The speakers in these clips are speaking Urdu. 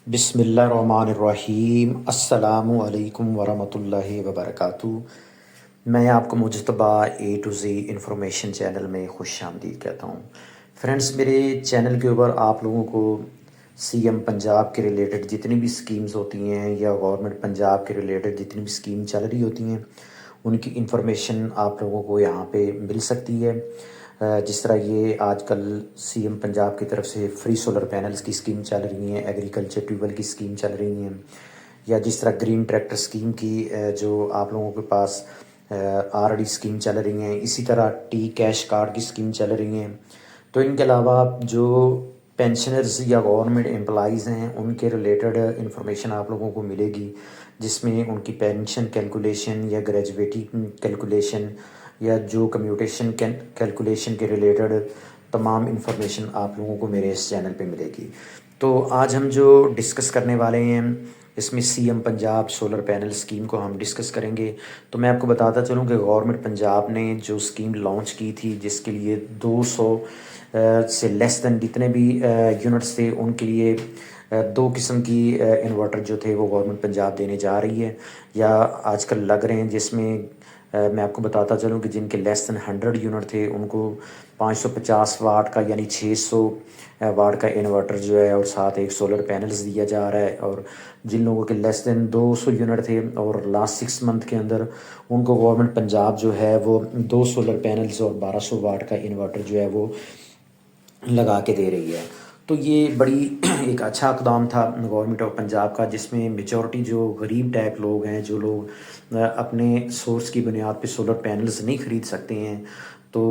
بسم اللہ الرحمن الرحیم۔ السلام علیکم ورحمۃ اللہ وبرکاتہ۔ میں آپ کو مجتبیٰ اے ٹو زی انفارمیشن چینل میں خوش آمدید کہتا ہوں۔ فرینڈز، میرے چینل کے اوپر آپ لوگوں کو سی ایم پنجاب کے ریلیٹڈ جتنی بھی سکیمز ہوتی ہیں یا گورنمنٹ پنجاب کے ریلیٹڈ جتنی بھی سکیم چل رہی ہوتی ہیں ان کی انفارمیشن آپ لوگوں کو یہاں پہ مل سکتی ہے۔ جس طرح یہ آج کل سی ایم پنجاب کی طرف سے فری سولر پینلز کی سکیم چل رہی ہیں، ایگریکلچر ٹیوبویل کی سکیم چل رہی ہیں، یا جس طرح گرین ٹریکٹر سکیم کی جو آپ لوگوں کے پاس آر ڈی سکیم چل رہی ہیں، اسی طرح ٹی کیش کارڈ کی سکیم چل رہی ہیں۔ تو ان کے علاوہ جو پینشنرز یا گورنمنٹ امپلائیز ہیں ان کے ریلیٹڈ انفارمیشن آپ لوگوں کو ملے گی، جس میں ان کی پینشن کیلکولیشن یا گریجویٹی کیلکولیشن یا جو کمیوٹیشن کیلکولیشن کے ریلیٹڈ تمام انفارمیشن آپ لوگوں کو میرے اس چینل پہ ملے گی۔ تو آج ہم جو ڈسکس کرنے والے ہیں اس میں C M Punjab solar panel scheme کو ہم ڈسکس کریں گے۔ تو میں آپ کو بتاتا چلوں کہ گورنمنٹ پنجاب نے جو سکیم لانچ کی تھی، جس کے لیے 200 سے لیس دین جتنے بھی یونٹس تھے ان کے لیے دو قسم کی انورٹر جو تھے وہ گورنمنٹ پنجاب دینے جا رہی ہے یا آج کل لگ رہے ہیں، جس میں میں آپ کو بتاتا چلوں کہ جن کے لیس دین 100 یونٹ تھے ان کو 550 واٹ کا یعنی 600 واٹ کا انورٹر جو ہے اور ساتھ ایک سولر پینلز دیا جا رہا ہے، اور جن لوگوں کے لیس دین 200 یونٹ تھے اور لاسٹ 6 منتھ کے اندر ان کو گورنمنٹ پنجاب جو ہے وہ 2 سولر پینلز اور 1200 واٹ کا انورٹر جو ہے وہ لگا کے دے رہی ہے۔ تو یہ بڑی ایک اچھا اقدام تھا گورنمنٹ آف پنجاب کا، جس میں میجورٹی جو غریب ٹائپ لوگ ہیں، جو لوگ اپنے سورس کی بنیاد پہ سولر پینلز نہیں خرید سکتے ہیں، تو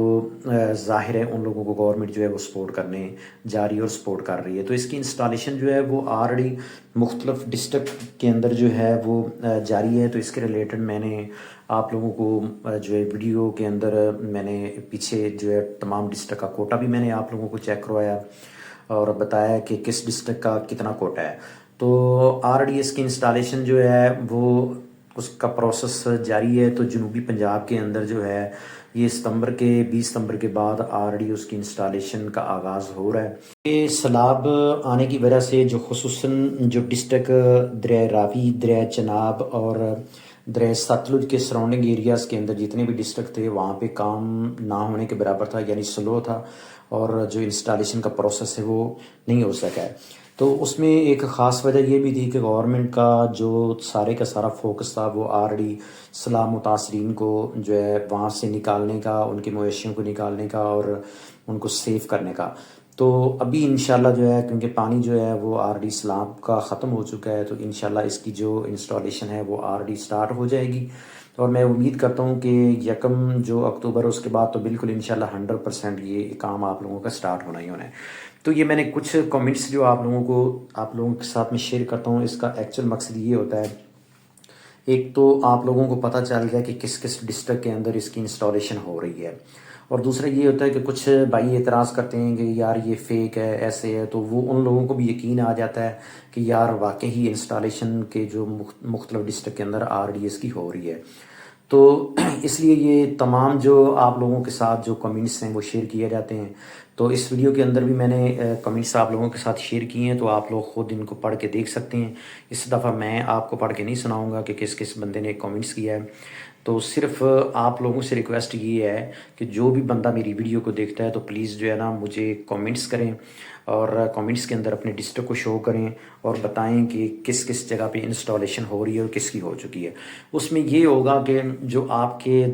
ظاہر ہے ان لوگوں کو گورنمنٹ جو ہے وہ سپورٹ کرنے جا رہی ہے اور سپورٹ کر رہی ہے۔ تو اس کی انسٹالیشن جو ہے وہ آلریڈی مختلف ڈسٹرکٹ کے اندر جو ہے وہ جاری ہے۔ تو اس کے ریلیٹڈ میں نے آپ لوگوں کو جو ہے ویڈیو کے اندر میں نے پیچھے جو ہے تمام ڈسٹرکٹ کا کوٹا بھی میں نے آپ لوگوں کو چیک کروایا اور بتایا کہ کس ڈسٹرکٹ کا کتنا کوٹا ہے۔ تو آلریڈی اس کی انسٹالیشن جو ہے وہ اس کا پروسیس جاری ہے۔ تو جنوبی پنجاب کے اندر جو ہے یہ 20 ستمبر کے بعد آلریڈی اس کی انسٹالیشن کا آغاز ہو رہا ہے۔ یہ سیلاب آنے کی وجہ سے جو خصوصاً جو ڈسٹرکٹ دریائے راوی، دریائے چناب اور دریائے ستلج کے سراؤنڈنگ ایریاز کے اندر جتنے بھی ڈسٹرکٹ تھے وہاں پہ کام نہ ہونے کے برابر تھا، یعنی سلو تھا، اور جو انسٹالیشن کا پروسیس ہے وہ نہیں ہو سکا ہے۔ تو اس میں ایک خاص وجہ یہ بھی تھی کہ گورنمنٹ کا جو سارے کا سارا فوکس تھا وہ آلریڈی سیلاب متاثرین کو جو ہے وہاں سے نکالنے کا، ان کے مویشیوں کو نکالنے کا اور ان کو سیف کرنے کا۔ تو ابھی انشاءاللہ جو ہے کیونکہ پانی جو ہے وہ آلریڈی سیلاب کا ختم ہو چکا ہے، تو انشاءاللہ اس کی جو انسٹالیشن ہے وہ آلریڈی سٹارٹ ہو جائے گی، اور میں امید کرتا ہوں کہ 1 اکتوبر اس کے بعد تو بالکل انشاءاللہ 100% یہ کام آپ لوگوں کا سٹارٹ ہونا ہی ہونا ہے۔ تو یہ میں نے کچھ کمنٹس جو آپ لوگوں کے ساتھ میں شیئر کرتا ہوں، اس کا ایکچوئل مقصد یہ ہوتا ہے، ایک تو آپ لوگوں کو پتہ چل گیا کہ کس کس ڈسٹرکٹ کے اندر اس کی انسٹالیشن ہو رہی ہے، اور دوسرا یہ ہوتا ہے کہ کچھ بھائی اعتراض کرتے ہیں کہ یار یہ فیک ہے، ایسے ہے، تو وہ ان لوگوں کو بھی یقین آ جاتا ہے کہ یار واقعی انسٹالیشن کے جو مختلف ڈسٹرکٹ کے اندر آلریڈی اس کی ہو رہی ہے۔ تو اس لیے یہ تمام جو آپ لوگوں کے ساتھ جو کمنٹس ہیں وہ شیئر کیے جاتے ہیں۔ تو اس ویڈیو کے اندر بھی میں نے کمنٹس آپ لوگوں کے ساتھ شیئر کیے ہیں، تو آپ لوگ خود ان کو پڑھ کے دیکھ سکتے ہیں۔ اس دفعہ میں آپ کو پڑھ کے نہیں سناؤں گا کہ کس کس بندے نے کمنٹس کیا ہے، تو صرف آپ لوگوں سے ریکویسٹ یہ ہے کہ جو بھی بندہ میری ویڈیو کو دیکھتا ہے تو پلیز جو ہے نا مجھے کمنٹس کریں، اور کمنٹس کے اندر اپنے ڈسٹرکٹ کو شو کریں اور بتائیں کہ کس کس جگہ پہ انسٹالیشن ہو رہی ہے اور کس کی ہو چکی ہے۔ اس میں یہ ہوگا کہ جو آپ کے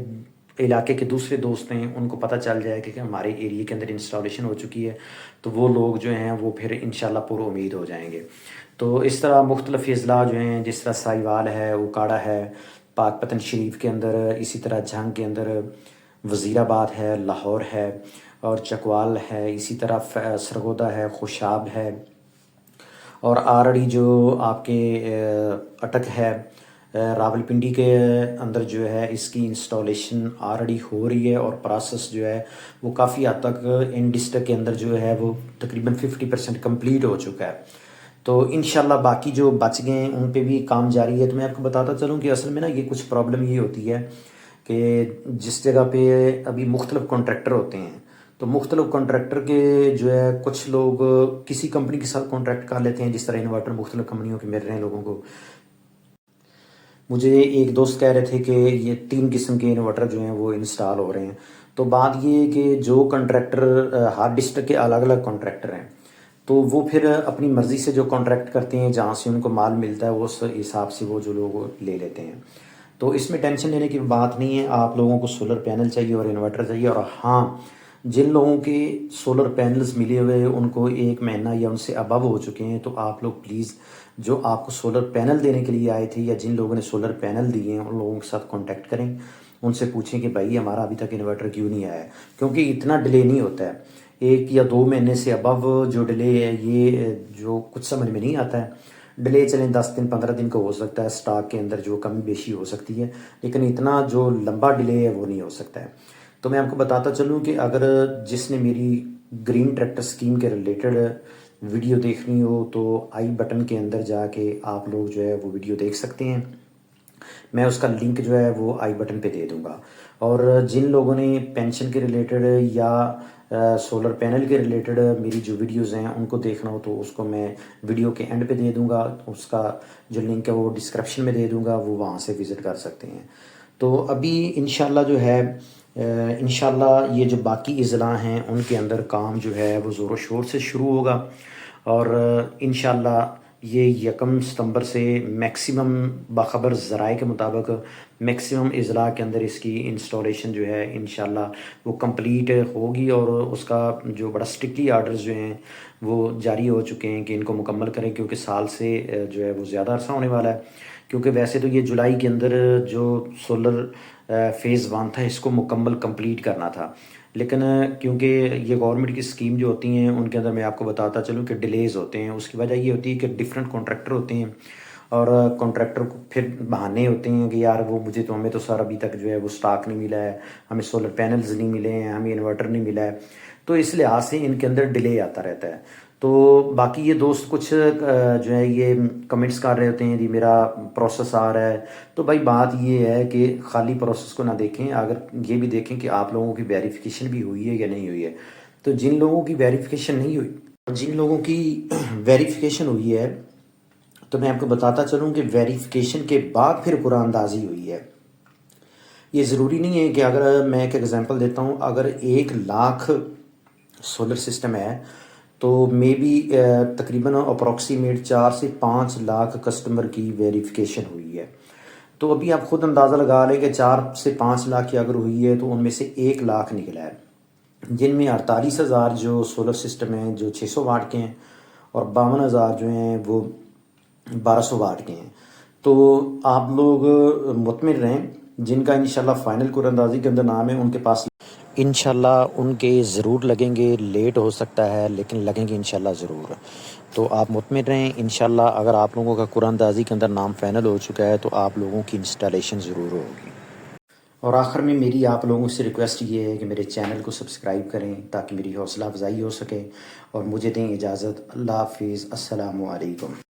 علاقے کے دوسرے دوست ہیں ان کو پتہ چل جائے کہ ہمارے ایریے کے اندر انسٹالیشن ہو چکی ہے، تو وہ لوگ جو ہیں وہ پھر انشاءاللہ پر امید ہو جائیں گے۔ تو اس طرح مختلف اضلاع جو ہیں، جس طرح ساہیوال ہے، اوکاڑا ہے، پاک پتن شریف کے اندر، اسی طرح جھنگ کے اندر وزیر آباد ہے، لاہور ہے اور چکوال ہے، اسی طرح سرگودا ہے، خوشاب ہے، اور آلریڈی جو آپ کے اٹک ہے، راولپنڈی کے اندر جو ہے اس کی انسٹالیشن آلریڈی ہو رہی ہے، اور پروسیس جو ہے وہ کافی حد تک ان ڈسٹرکٹ کے اندر جو ہے وہ تقریباً 50% کمپلیٹ ہو چکا ہے۔ تو انشاءاللہ باقی جو بچ گئے ہیں ان پہ بھی کام جاری ہے۔ تو میں آپ کو بتاتا چلوں کہ اصل میں نا یہ کچھ پرابلم یہ ہوتی ہے کہ جس جگہ پہ ابھی مختلف کانٹریکٹر ہوتے ہیں، تو مختلف کانٹریکٹر کے جو ہے کچھ لوگ کسی کمپنی کے ساتھ کانٹریکٹ کر لیتے ہیں، جس طرح انورٹر مختلف کمپنیوں کے مل رہے ہیں لوگوں کو. مجھے ایک دوست کہہ رہے تھے کہ یہ 3 قسم کے انورٹر جو ہیں وہ انسٹال ہو رہے ہیں. تو بات یہ ہے کہ جو کانٹریکٹر ہر ڈسٹرکٹ کے الگ الگ کانٹریکٹر ہیں، تو وہ پھر اپنی مرضی سے جو کانٹریکٹ کرتے ہیں، جہاں سے ان کو مال ملتا ہے اس حساب سے وہ جو لوگ لے لیتے ہیں. تو اس میں ٹینشن لینے کی بات نہیں ہے. آپ لوگوں کو سولر پینل چاہیے اور انورٹر چاہیے. اور ہاں، جن لوگوں کے سولر پینلز ملے ہوئے ان کو 1 مہینہ یا ان سے ابو ہو چکے ہیں، تو آپ لوگ پلیز جو آپ کو سولر پینل دینے کے لیے آئے تھے یا جن لوگوں نے سولر پینل دیے ہیں ان لوگوں کے ساتھ کانٹیکٹ کریں. ان سے پوچھیں کہ بھائی ہمارا ابھی تک انورٹر کیوں نہیں آیا ہے، کیونکہ اتنا ڈیلے نہیں ہوتا ہے. 1 یا 2 مہینے سے ابو جو ڈیلے ہے یہ جو کچھ سمجھ میں نہیں آتا ہے. ڈیلے چلیں 10 دن 15 دن کا ہو سکتا ہے، سٹاک کے اندر جو کمی بیشی ہو سکتی ہے، لیکن اتنا جو لمبا ڈیلے ہے وہ نہیں ہو سکتا ہے. تو میں آپ کو بتاتا چلوں کہ اگر جس نے میری گرین ٹریکٹر اسکیم کے ریلیٹڈ ویڈیو دیکھنی ہو تو آئی بٹن کے اندر جا کے آپ لوگ جو ہے وہ ویڈیو دیکھ سکتے ہیں. میں اس کا لنک جو ہے وہ آئی بٹن پہ دے دوں گا. اور جن لوگوں نے پینشن کے ریلیٹڈ یا سولر پینل کے ریلیٹڈ میری جو ویڈیوز ہیں ان کو دیکھنا ہو تو اس کو میں ویڈیو کے اینڈ پہ دے دوں گا. اس کا جو لنک ہے وہ ڈسکرپشن میں دے دوں گا، وہ وہاں سے وزٹ کر سکتے ہیں. تو ابھی انشاءاللہ جو ہے انشاءاللہ یہ جو باقی اضلاع ہیں ان کے اندر کام جو ہے وہ زور و شور سے شروع ہوگا. اور انشاءاللہ یہ 1 ستمبر سے میکسیمم باخبر ذرائع کے مطابق میکسیمم اضلاع کے اندر اس کی انسٹالیشن جو ہے انشاءاللہ وہ کمپلیٹ ہوگی. اور اس کا جو بڑا اسٹرکٹلی آرڈرز جو ہیں وہ جاری ہو چکے ہیں کہ ان کو مکمل کریں، کیونکہ سال سے جو ہے وہ زیادہ عرصہ ہونے والا ہے. کیونکہ ویسے تو یہ جولائی کے اندر جو سولر فیز 1 تھا اس کو مکمل کمپلیٹ کرنا تھا، لیکن کیونکہ یہ گورنمنٹ کی اسکیم جو ہوتی ہیں ان کے اندر میں آپ کو بتاتا چلوں کہ ڈیلیز ہوتے ہیں. اس کی وجہ یہ ہوتی ہے کہ ڈفرینٹ کانٹریکٹر ہوتے ہیں اور کانٹریکٹر کو پھر بہانے ہوتے ہیں کہ یار وہ ہمیں تو سر ابھی تک جو ہے وہ سٹاک نہیں ملا ہے، ہمیں سولر پینلز نہیں ملے ہیں، ہمیں انورٹر نہیں ملا ہے. تو اس لحاظ سے ان کے اندر ڈیلے آتا رہتا ہے. تو باقی یہ دوست کچھ جو ہے یہ کمنٹس کر رہے ہوتے ہیں جی میرا پروسیس آ رہا ہے. تو بھائی بات یہ ہے کہ خالی پروسیس کو نہ دیکھیں، اگر یہ بھی دیکھیں کہ آپ لوگوں کی ویریفیکیشن بھی ہوئی ہے یا نہیں ہوئی ہے. تو جن لوگوں کی ویریفیکیشن نہیں ہوئی، جن لوگوں کی ویریفیکیشن ہوئی ہے، تو میں آپ کو بتاتا چلوں کہ ویریفیکیشن کے بعد پھر قرآن اندازی ہوئی ہے. یہ ضروری نہیں ہے کہ اگر میں ایک ایگزامپل دیتا ہوں، اگر 1 لاکھ سولر سسٹم ہے تو مے بی تقریباً اپروکسیمیٹ 4 سے 5 لاکھ کسٹمر کی ویریفیکیشن ہوئی ہے. تو ابھی آپ خود اندازہ لگا لیں کہ 4 سے 5 لاکھ کی اگر ہوئی ہے تو ان میں سے 1 لاکھ نکلا ہے، جن میں 48,000 جو سولر سسٹم ہیں جو 600 واٹ کے ہیں اور 52,000 جو ہیں وہ 1200 واٹ کے ہیں. تو آپ لوگ مطمئن رہیں، جن کا انشاءاللہ فائنل قرآن اندازی کے اندر نام ہے ان کے پاس انشاءاللہ ان کے ضرور لگیں گے. لیٹ ہو سکتا ہے لیکن لگیں گے انشاءاللہ ضرور. تو آپ مطمئن رہیں انشاءاللہ اگر آپ لوگوں کا قرآن اندازی کے اندر نام فائنل ہو چکا ہے تو آپ لوگوں کی انسٹالیشن ضرور ہوگی. اور آخر میں میری آپ لوگوں سے ریکویسٹ یہ ہے کہ میرے چینل کو سبسکرائب کریں تاکہ میری حوصلہ افزائی ہو سکے، اور مجھے دیں اجازت. اللہ حافظ، السلام علیکم.